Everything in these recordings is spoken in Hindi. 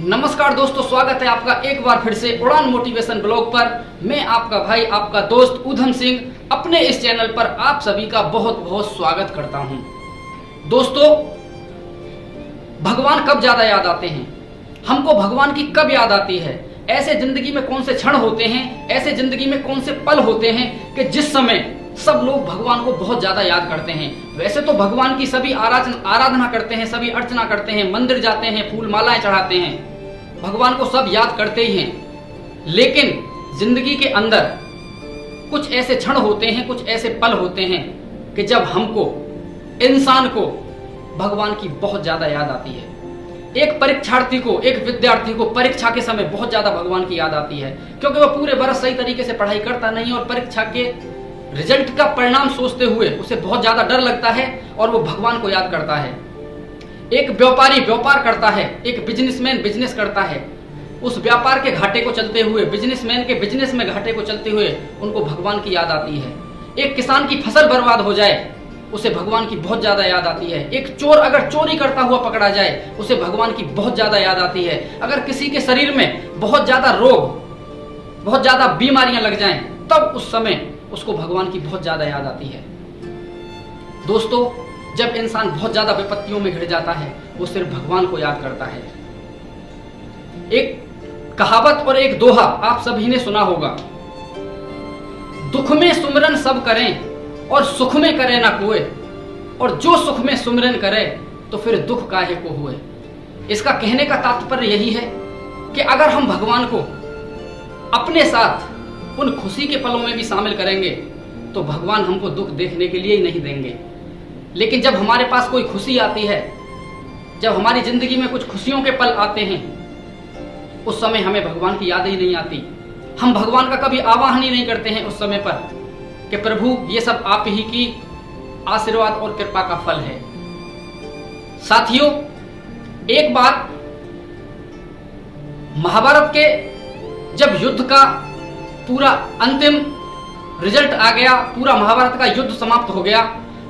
नमस्कार दोस्तों, स्वागत है आपका एक बार फिर से उड़ान मोटिवेशन ब्लॉग पर। मैं आपका भाई, आपका दोस्त ऊधम सिंह अपने इस चैनल पर आप सभी का बहुत बहुत स्वागत करता हूं। दोस्तों, भगवान कब ज्यादा याद आते हैं? हमको भगवान की कब याद आती है? ऐसे जिंदगी में कौन से क्षण होते हैं, ऐसे जिंदगी में कौन से पल होते हैं कि जिस समय सब लोग भगवान को बहुत ज्यादा याद करते हैं? वैसे तो भगवान की सभी आराधना करते हैं, सभी अर्चना करते हैं, मंदिर जाते हैं, फूल मालाएं चढ़ाते हैं, भगवान को सब याद करते ही हैं। लेकिन जिंदगी के अंदर कुछ ऐसे क्षण होते हैं, कुछ ऐसे पल होते हैं कि जब हमको, इंसान को भगवान की बहुत ज्यादा याद आती है। एक परीक्षार्थी को, एक विद्यार्थी को परीक्षा के समय बहुत ज्यादा भगवान की याद आती है, क्योंकि वह पूरे बरस सही तरीके से पढ़ाई करता नहीं है और परीक्षा के रिजल्ट का परिणाम सोचते हुए उसे बहुत ज्यादा डर लगता है और वो भगवान को याद करता है। एक व्यापारी व्यापार करता है, एक बिजनेसमैन बिजनेस करता है, उस व्यापार के घाटे को चलते हुए, बिजनेसमैन के बिजनेस में घाटे को चलते हुए उनको भगवान की याद आती है। एक किसान की फसल बर्बाद हो जाए, उसे भगवान की बहुत ज्यादा याद आती है। एक चोर अगर चोरी करता हुआ पकड़ा जाए, उसे भगवान की बहुत ज्यादा याद आती है। अगर किसी के शरीर में बहुत ज्यादा रोग, बहुत ज्यादा बीमारियां लग जाएं, तब उस समय उसको भगवान की बहुत ज्यादा याद आती है। दोस्तों, जब इंसान बहुत ज्यादा विपत्तियों में घिर जाता है, वो सिर्फ भगवान को याद करता है। एक कहावत और एक दोहा आप सभी ने सुना होगा, दुख में सुमिरन सब करें और सुख में करे ना कोई, और जो सुख में सुमिरन करे तो फिर दुख काहे को हुए। इसका कहने का तात्पर्य यही है कि अगर हम भगवान को अपने साथ उन खुशी के पलों में भी शामिल करेंगे तो भगवान हमको दुख देखने के लिए ही नहीं देंगे। लेकिन जब हमारे पास कोई खुशी आती है, जब हमारी जिंदगी में कुछ खुशियों के पल आते हैं, उस समय हमें भगवान की याद ही नहीं आती। हम भगवान का कभी आवाहन ही नहीं करते हैं उस समय पर कि प्रभु, ये सब आप ही की आशीर्वाद और कृपा का फल है। साथियों, एक बार महाभारत के जब युद्ध का पूरा अंतिम रिजल्ट आ गया, पूरा महाभारत का युद्ध समाप्त हो गया,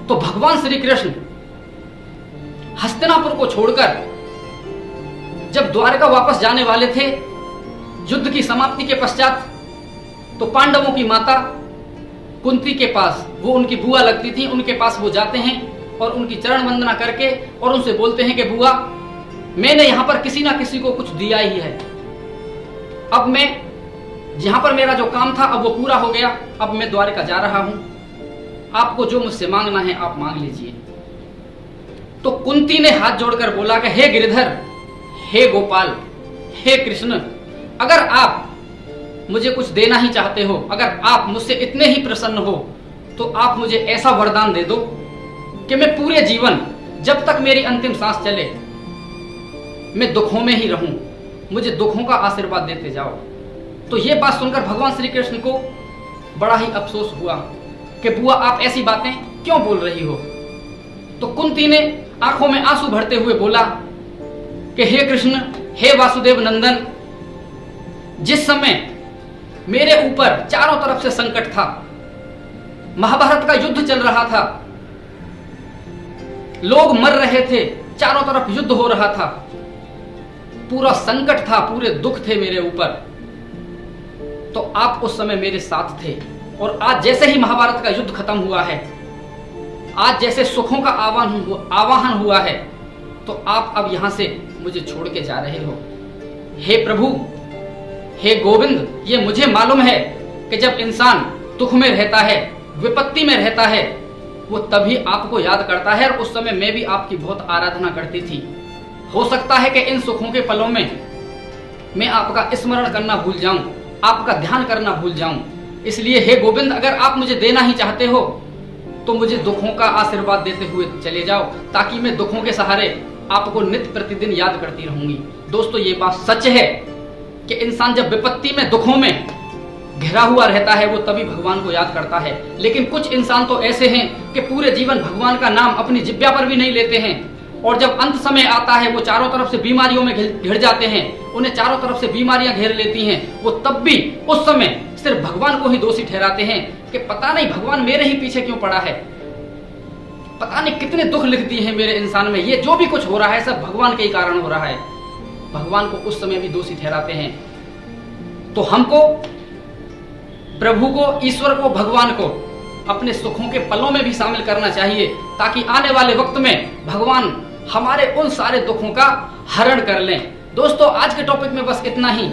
तो भगवान श्री कृष्ण हस्तिनापुर को छोड़कर जब द्वारका वापस जाने वाले थे युद्ध की समाप्ति के पश्चात, तो पांडवों की माता कुंती के पास, वो उनकी बुआ लगती थी, उनके पास वो जाते हैं और उनकी चरण वंदना करके और उनसे बोलते हैं कि बुआ, मैंने यहां पर किसी ना किसी को कुछ दिया ही है। अब मैं यहां पर मेरा जो काम था अब वो पूरा हो गया, अब मैं द्वारका जा रहा हूं, आपको जो मुझसे मांगना है आप मांग लीजिए। तो कुंती ने हाथ जोड़कर बोला कि हे गिरिधर, हे गोपाल, हे कृष्ण, अगर आप मुझे कुछ देना ही चाहते हो, अगर आप मुझसे इतने ही प्रसन्न हो, तो आप मुझे ऐसा वरदान दे दो कि मैं पूरे जीवन, जब तक मेरी अंतिम सांस चले, मैं दुखों में ही रहूं, मुझे दुखों का आशीर्वाद देते जाओ। तो ये बात सुनकर भगवान श्री कृष्ण को बड़ा ही अफसोस हुआ कि बुआ, आप ऐसी बातें क्यों बोल रही हो? तो कुंती ने आंखों में आंसू भरते हुए बोला कि हे कृष्ण, हे वासुदेव नंदन, जिस समय मेरे ऊपर चारों तरफ से संकट था, महाभारत का युद्ध चल रहा था, लोग मर रहे थे, चारों तरफ युद्ध हो रहा था, पूरा संकट था, पूरे दुख थे मेरे ऊपर, तो आप उस समय मेरे साथ थे। और आज जैसे ही महाभारत का युद्ध खत्म हुआ है, आज जैसे सुखों का आवाहन हुआ है, तो आप अब यहां से मुझे छोड़ के जा रहे हो। हे प्रभु, हे गोविंद, ये मुझे मालूम है कि जब इंसान दुख में रहता है, विपत्ति में रहता है, वो तभी आपको याद करता है, और उस समय मैं भी आपकी बहुत आराधना करती थी। हो सकता है कि इन सुखों के पलों में मैं आपका स्मरण करना भूल जाऊं, आपका ध्यान करना भूल जाऊं। इसलिए हे गोविंद, अगर आप मुझे देना ही चाहते हो तो मुझे दुखों का आशीर्वाद देते हुए चले जाओ, ताकि मैं दुखों के सहारे आपको नित्य प्रतिदिन याद करती रहूंगी। दोस्तों, ये बात सच है कि इंसान जब विपत्ति में, दुखों में घिरा हुआ रहता है, वो तभी भगवान को याद करता है। लेकिन कुछ इंसान तो ऐसे हैं कि पूरे जीवन भगवान का नाम अपनी जिह्वा पर भी नहीं लेते हैं, और जब अंत समय आता है, वो चारों तरफ से बीमारियों में घिर जाते हैं, उन्हें चारों तरफ से बीमारियां घेर लेती हैं, वो तब भी उस समय सिर्फ भगवान को ही दोषी ठहराते हैं कि पता नहीं भगवान मेरे ही पीछे क्यों पड़ा है, पता नहीं कितने दुख लिख दिए हैं मेरे इंसान में, ये जो भी कुछ हो रहा है सब भगवान के ही कारण हो रहा है। भगवान को उस समय भी दोषी ठहराते हैं। तो हमको प्रभु को, ईश्वर को, भगवान को अपने सुखों के पलों में भी शामिल करना चाहिए, ताकि आने वाले वक्त में भगवान हमारे उन सारे दुखों का हरण कर लें। दोस्तों, आज के टॉपिक में बस इतना ही।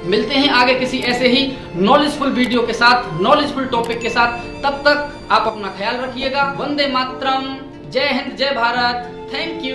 मिलते हैं आगे किसी ऐसे ही नॉलेजफुल वीडियो के साथ, नॉलेजफुल टॉपिक के साथ। तब तक आप अपना ख्याल रखिएगा। वंदे मातरम, जय हिंद, जय भारत, थैंक यू।